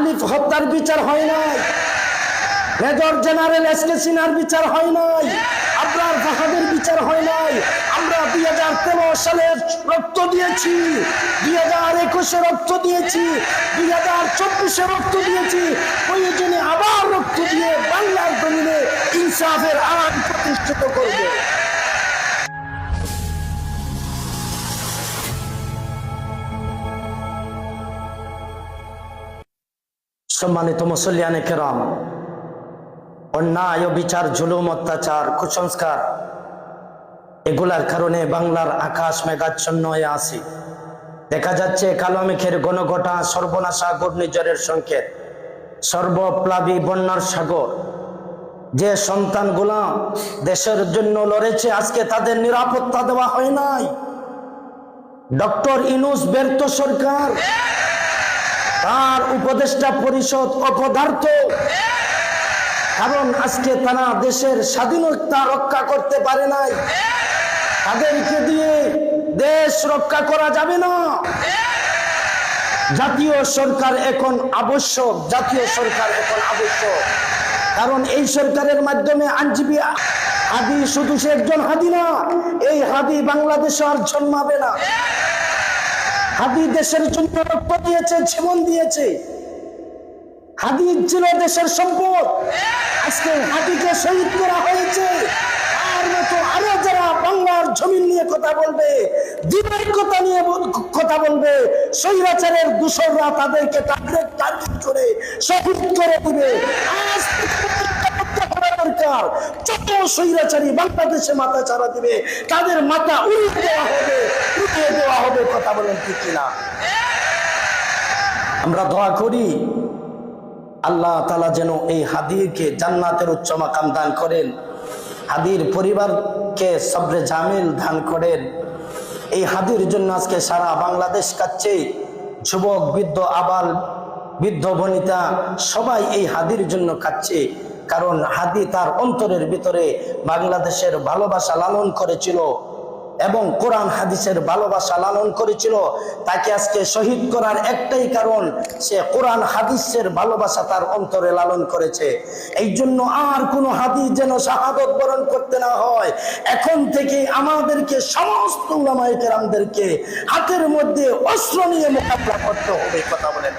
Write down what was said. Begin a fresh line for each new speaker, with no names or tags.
আলিফ হত্যার বিচার হয় নাই, মেজর জেনারেল এসকে সিনহার বিচার হয় নাই, আবরার ফাহাদের বিচার হয় নাই। আমরা 2013 সালে রক্ত দিয়েছি, 2021 রক্ত দিয়েছি, 2024 রক্ত দিয়েছি, প্রয়োজনে আবার রক্ত দিয়ে বাংলার জমিনে ইনসাফের আইন প্রতিষ্ঠিত করব। সম্মানিত মুসল্লিয়ানে কেরাম, অন্যায়, বিচার, জুলুম, অত্যাচার, কুসংস্কার, এগুলার কারণে বাংলার আকাশ মেঘাচ্ছন্ন হয়ে আছে। দেখা যাচ্ছে কালো মেঘের ঘনঘটা সর্বনাশা ঘূর্ণিঝড়ের সংকেত, সর্বপ্লাবী বন্যার সাগর। যে সন্তানগুলা দেশের জন্য লড়েছে, আজকে তাদের নিরাপত্তা দেওয়া হয় নাই। ডক্টর ইউনূস ব্যর্থ সরকার, তার উপদেষ্টা পরিষদ অপদার্থ। কারণ আজকে তারা দেশের স্বাধীনতা রক্ষা করতে পারে নাই। তাদেরকে দিয়ে দেশ রক্ষা করা যাবে না। জাতীয় সরকার এখন আবশ্যক, জাতীয় সরকার এখন আবশ্যক। কারণ এই সরকারের মাধ্যমে আইনজীবী হাদি শুধু সে একজন হাদি না, এই হাদি বাংলাদেশে আর জন্মাবে না। হাদি দেশের জন্য রক্ত দিয়েছে, জীবন দিয়েছে। হাদি ছিল দেশের সম্পদ, আজকে হাদিকে শহীদ করা হয়েছে। আর মতো আরো যারা বাংলার জমিন নিয়ে কথা বলবে, দিনের কথা নিয়ে কথা বলবে, স্বৈরাচারের দূষররা তাদেরকে টার্গেট করে শহীদ করে দিবে। আজ দরকার, যত স্বৈরাচারী বাংলাদেশে মাথা চারা দিবে, তাদের মাথা উড়িয়ে দেওয়া হবে। কথা বলেন ঠিক কিনা? আমরা দোয়া করি আল্লাহ তাআলা যেন এই হাদিকে জান্নাতের উচ্চ মাকাম দান করেন, হাদির পরিবারকে সবরে জামিল দান করেন। এই হাদির জন্য আজকে সারা বাংলাদেশ কাঁদছে। যুবক, বৃদ্ধ, আবাল, বৃদ্ধ বনিতা সবাই এই হাদির জন্য কাঁদছে। কারণ হাদি তার অন্তরের ভিতরে বাংলাদেশের ভালোবাসা লালন করেছিল এবং কোরআন হাদিসের ভালোবাসা লালন করেছিল। তাকে আজকে শহীদ করার একটাই কারণ, সে কোরআন হাদিসের ভালোবাসা তার অন্তরে লালন করেছে। এই জন্য আর কোনো হাদিস যেন শাহাদত বরণ করতে না হয়। এখন থেকে আমাদেরকে সমস্ত উলামায়ে কেরামদেরকে হাতের মধ্যে অস্ত্র নিয়ে মোকাবিলা করতে হবে। কথা বলেন।